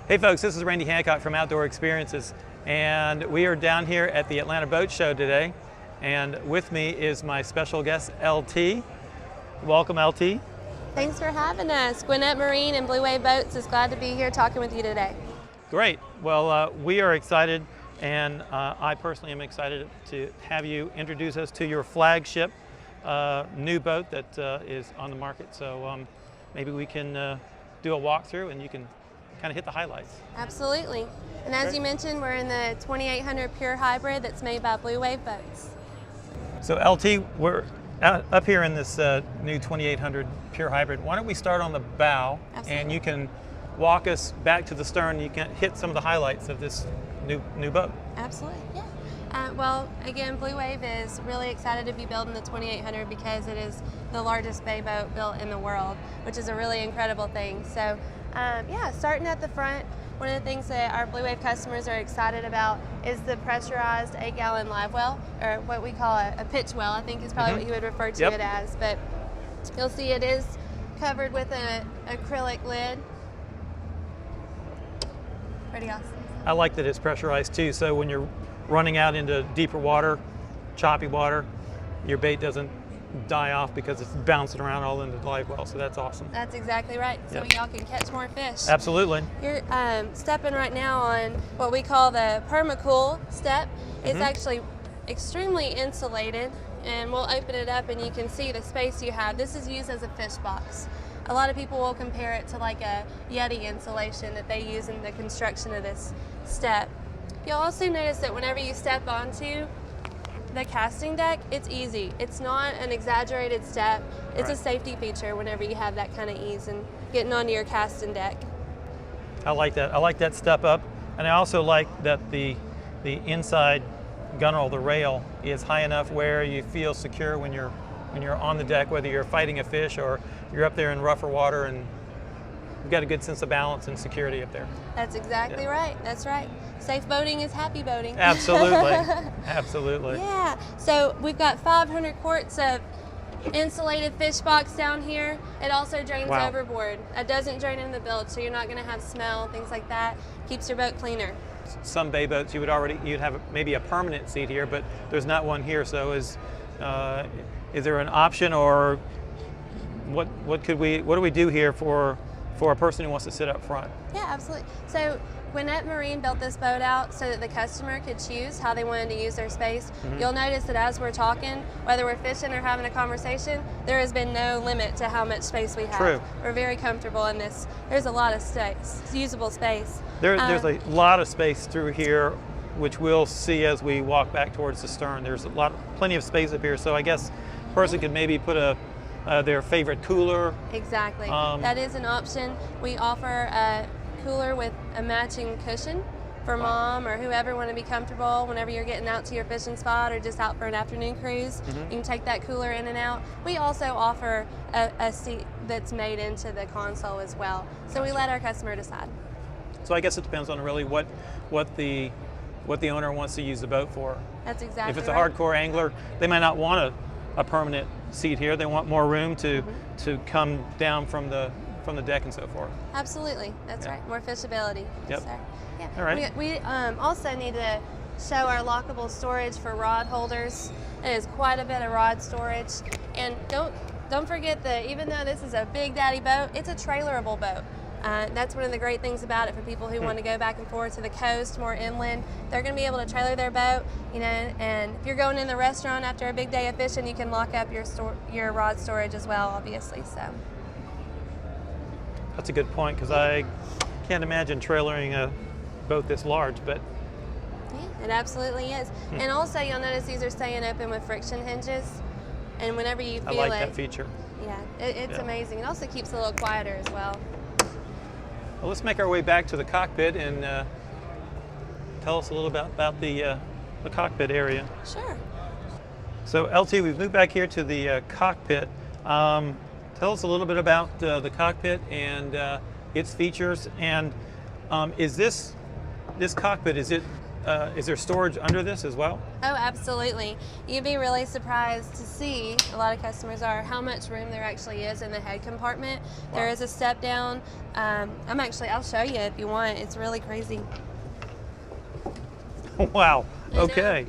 Hey folks, this is Randy Hancock from Outdoor Experiences, and we are down here at the Atlanta Boat Show today, and with me is my special guest, LT. Welcome, LT. Thanks for having us. Gwinnett Marine and BlueWave Boats is glad to be here talking with you today. Great. Well, we are excited, and I personally am excited to have you introduce us to your flagship new boat that is on the market. So maybe we can do a walkthrough and you can kind of hit the highlights. Absolutely. And as you mentioned, we're in the 2800 Pure Hybrid that's made by BlueWave Boats. So LT, we're up here in this new 2800 Pure Hybrid. Why don't we start on the bow? Absolutely. And you can walk us back to the stern. You can hit some of the highlights of this new boat. Absolutely, yeah. Well, again, BlueWave is really excited to be building the 2800 because it is the largest bay boat built in the world, which is a really incredible thing. So, yeah, starting at the front, one of the things that our BlueWave customers are excited about is the pressurized 8-gallon live well, or what we call a pitch well, I think is probably what you would refer to it as. But you'll see it is covered with an acrylic lid. Pretty awesome. I like that it's pressurized too, so when you're running out into deeper water, choppy water, your bait doesn't die off because it's bouncing around all in the live well, so that's awesome. That's exactly right, so y'all can catch more fish. Absolutely. You're stepping right now on what we call the permacool step. It's actually extremely insulated, and we'll open it up and you can see the space you have. This is used as a fish box. A lot of people will compare it to like a Yeti insulation that they use in the construction of this step. You'll also notice that whenever you step onto the casting deck, it's easy. It's not an exaggerated step. It's a safety feature whenever you have that kind of ease and getting onto your casting deck. I like that. I like that step up, and I also like that the inside gunwale, the rail, is high enough where you feel secure when you're on the deck, whether you're fighting a fish or you're up there in rougher water, and you've got a good sense of balance and security up there. That's exactly right. That's right. Safe boating is happy boating. Absolutely. Absolutely. Yeah. So we've got 500 quarts of insulated fish box down here. It also drains overboard. It doesn't drain in the bilge, so you're not going to have smell, things like that. Keeps your boat cleaner. Some bay boats you'd have maybe a permanent seat here, but there's not one here. So is there an option, or what do we do here for a person who wants to sit up front? Yeah, absolutely. So Gwinnett Marine built this boat out so that the customer could choose how they wanted to use their space. You'll notice that as we're talking, whether we're fishing or having a conversation, there has been no limit to how much space we have. True. We're very comfortable in this. There's a lot of space, usable space. There's a lot of space through here, which we'll see as we walk back towards the stern. There's plenty of space up here, so I guess a person could maybe put their favorite cooler. Exactly. That is an option. We offer a cooler with a matching cushion for mom or whoever want to be comfortable whenever you're getting out to your fishing spot or just out for an afternoon cruise. You can take that cooler in and out. We also offer a seat that's made into the console as well. So we let our customer decide. So I guess it depends on really what the owner wants to use the boat for. That's exactly right. If it's a hardcore angler, they might not want a permanent seat here. They want more room to come down from the deck and so forth. Absolutely, that's right. More fishability. Yep. So, yeah. All right. We also need to show our lockable storage for rod holders. It is quite a bit of rod storage, and don't forget that even though this is a big daddy boat, it's a trailerable boat. That's one of the great things about it for people who want to go back and forth to the coast, more inland. They're going to be able to trailer their boat, and if you're going in the restaurant after a big day of fishing, you can lock up your rod storage as well, obviously. So that's a good point, because I can't imagine trailering a boat this large, but yeah, it absolutely is. And also, you'll notice these are staying open with friction hinges, and whenever you feel I like that feature. Yeah, it's amazing. It also keeps it a little quieter as well. Well, let's make our way back to the cockpit and tell us a little about the cockpit area. Sure. So LT, we've moved back here to the cockpit. Tell us a little bit about the cockpit and its features. And is this cockpit, is it is there storage under this as well? Oh, absolutely. You'd be really surprised to see, a lot of customers are, how much room there actually is in the head compartment. Wow. There is a step down. I'll show you if you want. It's really crazy. Wow, okay.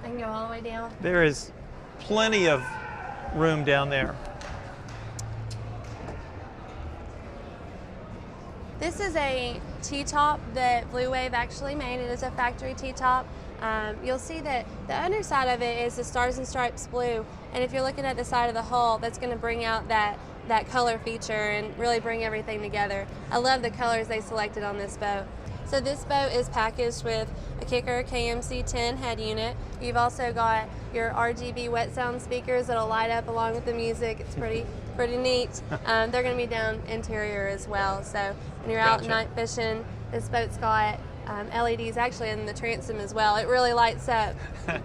I can go all the way down. There is plenty of room down there. This is a T-top that BlueWave actually made. It is a factory T-top. You'll see that the underside of it is the Stars and Stripes blue, and if you're looking at the side of the hull, that's going to bring out that color feature and really bring everything together. I love the colors they selected on this boat. So this boat is packaged with a Kicker KMC-10 head unit. You've also got your RGB wet sound speakers that'll light up along with the music. It's pretty neat. They're going to be down interior as well. So when you're out night fishing, this boat's got LEDs actually in the transom as well. It really lights up,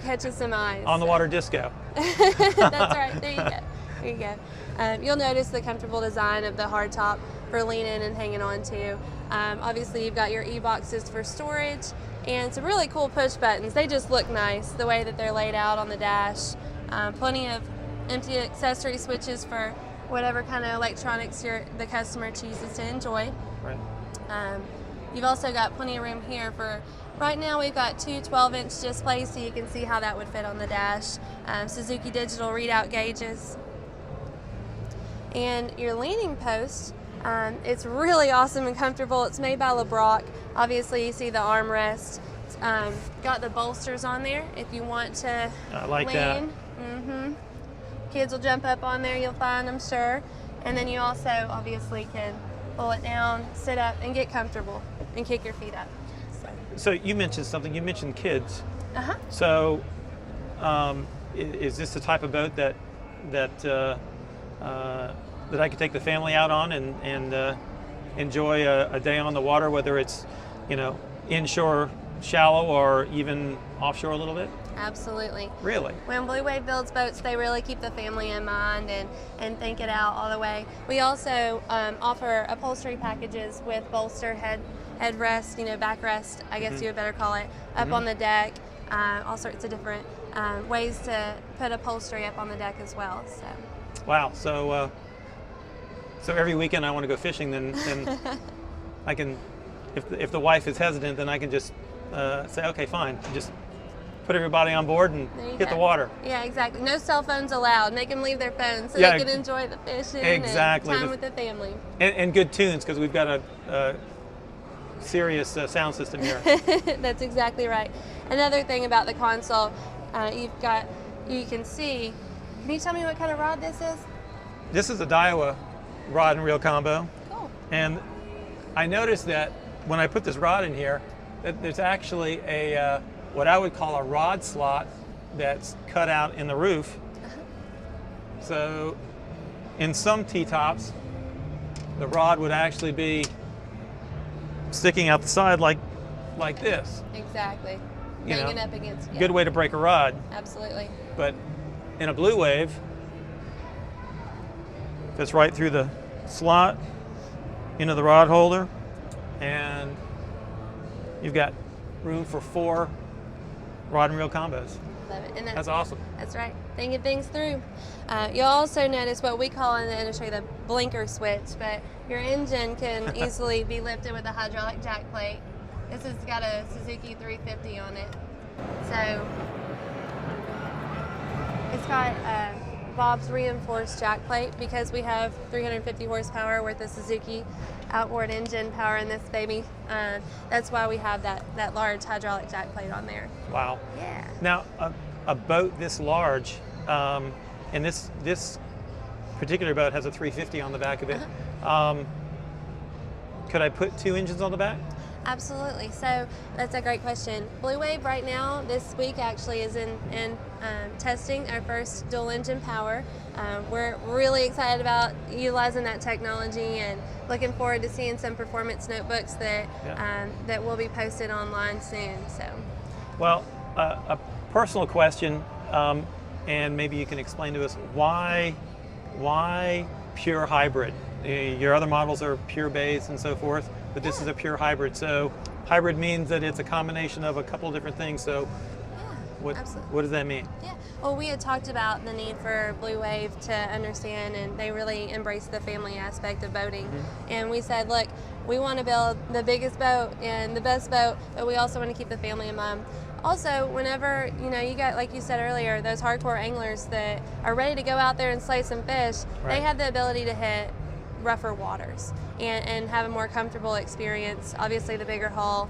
catches some eyes. On the water disco. That's right. There you go. There you go. You'll notice the comfortable design of the hardtop for leaning and hanging on to. Obviously, you've got your e-boxes for storage and some really cool push buttons. They just look nice the way that they're laid out on the dash. Plenty of empty accessory switches for whatever kind of electronics the customer chooses to enjoy. Right. You've also got plenty of room here for, right now we've got two 12-inch displays so you can see how that would fit on the dash. Suzuki digital readout gauges. And your leaning post, it's really awesome and comfortable. It's made by LeBrock. Obviously you see the armrest. Got the bolsters on there if you want to I like lean. that. Kids will jump up on there, you'll find, I'm sure. And then you also obviously can pull it down, sit up, and get comfortable and kick your feet up. So you mentioned something, you mentioned kids. Uh-huh. So is this the type of boat that I could take the family out on and enjoy a day on the water, whether it's, inshore shallow or even offshore a little bit? Absolutely. Really? When BlueWave builds boats, they really keep the family in mind and think it out all the way. We also offer upholstery packages with bolster, headrest, backrest, I guess you would better call it, up on the deck. All sorts of different ways to put upholstery up on the deck as well. So. Wow. So every weekend I want to go fishing, then I can, if the wife is hesitant, then I can just say, okay, fine, just put everybody on board and hit the water. Yeah, exactly. No cell phones allowed. Make them leave their phones so they can enjoy the fishing and time with the family. And good tunes, because we've got a serious sound system here. That's exactly right. Another thing about the console, you can see, can you tell me what kind of rod this is? This is a Daiwa rod and reel combo. Cool. And I noticed that when I put this rod in here, that there's actually a what I would call a rod slot that's cut out in the roof. So in some T-tops, the rod would actually be sticking out the side like this. Exactly. Hanging up against. Yeah. Good way to break a rod. Absolutely. But in a BlueWave, fits right through the slot into the rod holder, and you've got room for 4 rod and reel combos. Love it. And that's awesome. That's right. Thinking things through. You'll also notice what we call in the industry the blinker switch, but your engine can easily be lifted with a hydraulic jack plate. This has got a Suzuki 350 on it. So it's got Bob's reinforced jack plate because we have 350 horsepower with the Suzuki outboard engine power in this baby. That's why we have that large hydraulic jack plate on there. Wow. Yeah. Now, a boat this large, and this particular boat has a 350 on the back of it. Could I put 2 engines on the back? Absolutely. So that's a great question. BlueWave right now, this week actually, is in testing our first dual engine power. We're really excited about utilizing that technology and looking forward to seeing some performance notebooks that that will be posted online soon. So, well, a personal question, and maybe you can explain to us why pure hybrid? Your other models are pure base and so forth. but this is a pure hybrid. So hybrid means that it's a combination of a couple of different things. So what does that mean? Yeah, well, we had talked about the need for BlueWave to understand, and they really embrace the family aspect of boating. And we said, look, we want to build the biggest boat and the best boat, but we also want to keep the family in mind. Also, whenever, you know, you got, like you said earlier, those hardcore anglers that are ready to go out there and slay some fish, they have the ability to hit rougher waters and have a more comfortable experience. Obviously, the bigger hull.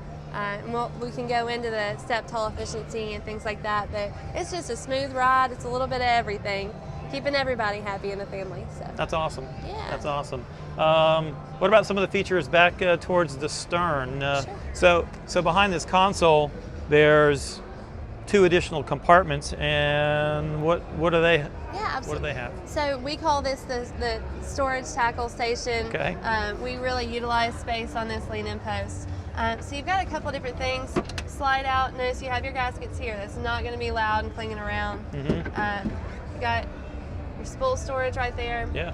We can go into the step hull efficiency and things like that, but it's just a smooth ride. It's a little bit of everything, keeping everybody happy in the family. So that's awesome. Yeah, that's awesome. What about some of the features back towards the stern? Sure. So behind this console, there's 2 additional compartments, and what do they? Yeah, absolutely. What do they have? So we call this the storage tackle station. Okay. We really utilize space on this lean-in post. So you've got a couple different things. Slide out. Notice you have your gaskets here. That's not going to be loud and clinging around. You got your spool storage right there. Yeah.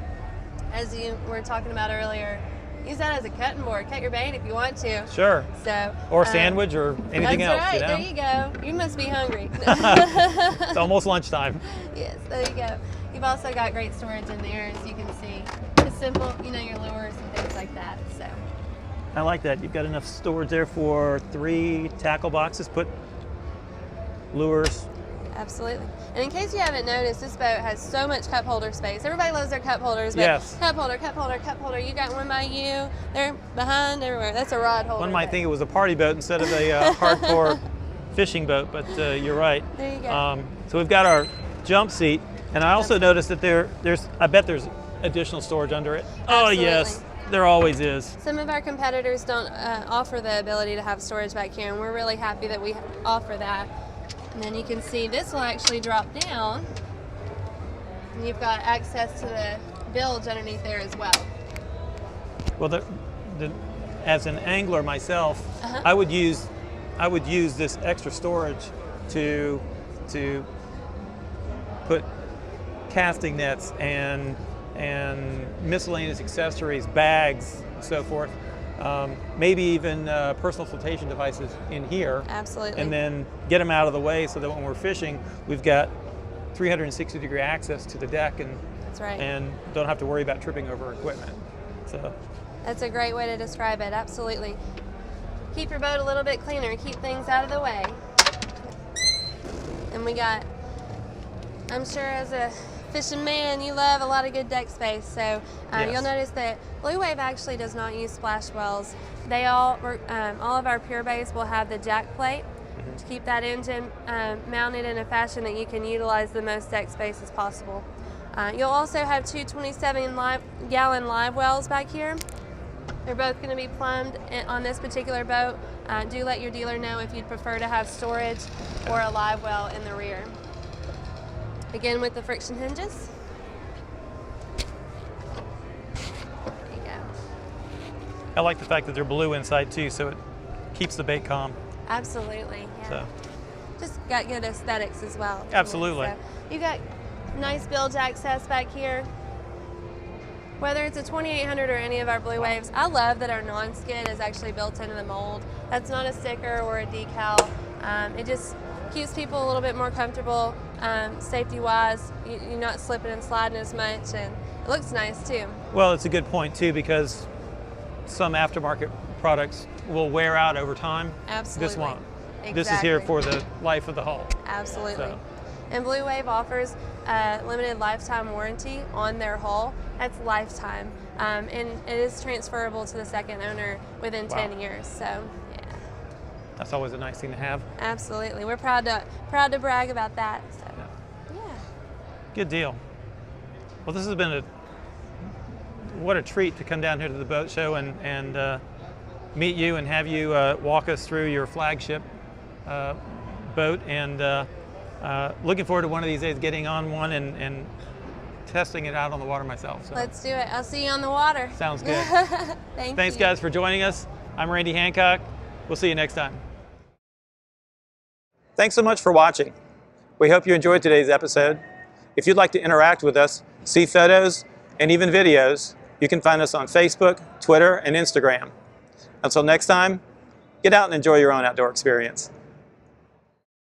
As you were talking about earlier, use that as a cutting board. Cut your bait if you want to. Sure. So. Or sandwich or anything else. That's right. You know? There you go. You must be hungry. It's almost lunchtime. Yes. There you go. You've also got great storage in there, as you can see. It's simple. You know, your lures and things like that. So. I like that. You've got enough storage there for 3 tackle boxes. Put lures. Absolutely. And in case you haven't noticed, this boat has so much cup holder space. Everybody loves their cup holders, but yes. Cup holder, cup holder, cup holder. You got one by you. They're behind everywhere. That's a rod holder. One might think it was a party boat instead of a hardcore fishing boat, but you're right. There you go. So we've got our jump seat, and I also noticed that I bet there's additional storage under it. Absolutely. Oh yes. There always is. Some of our competitors don't offer the ability to have storage back here, and we're really happy that we offer that. And then you can see this will actually drop down, and you've got access to the bilge underneath there as well. Well, as an angler myself, I would use this extra storage to put casting nets and miscellaneous accessories, bags, and so forth. Maybe even personal flotation devices in here. Absolutely. And then get them out of the way so that when we're fishing, we've got 360-degree access to the deck, and that's right. And don't have to worry about tripping over equipment. So that's a great way to describe it. Absolutely. Keep your boat a little bit cleaner. Keep things out of the way. And we got, I'm sure as a fishing man, you love a lot of good deck space. So yes. You'll notice that BlueWave actually does not use splash wells. They all of our pure bays will have the jack plate to keep that engine mounted in a fashion that you can utilize the most deck space as possible. You'll also have 2 27-gallon live wells back here. They're both going to be plumbed on this particular boat. Do let your dealer know if you'd prefer to have storage or a live well in the rear. Again, with the friction hinges. There you go. I like the fact that they're blue inside too, so it keeps the bait calm. Absolutely. Yeah. So. Just got good aesthetics as well. Absolutely. So you got nice bilge access back here. Whether it's a 2800 or any of our BlueWaves, I love that our non-skid is actually built into the mold. That's not a sticker or a decal. It just keeps people a little bit more comfortable, safety-wise. You're not slipping and sliding as much, and it looks nice too. Well, it's a good point too, because some aftermarket products will wear out over time. Absolutely. This won't. Exactly. This is here for the life of the hull. Absolutely. So. And BlueWave offers a limited lifetime warranty on their hull. That's lifetime, and it is transferable to the second owner within 10 years. So, yeah. That's always a nice thing to have. Absolutely, we're proud to brag about that. So, yeah. Good deal. Well, this has been what a treat to come down here to the boat show and meet you and have you walk us through your flagship boat, and looking forward to one of these days getting on one and testing it out on the water myself. So. Let's do it. I'll see you on the water. Sounds good. Thanks, guys, for joining us. I'm Randy Hancock. We'll see you next time. Thanks so much for watching. We hope you enjoyed today's episode. If you'd like to interact with us, see photos, and even videos, you can find us on Facebook, Twitter, and Instagram. Until next time, get out and enjoy your own outdoor experience.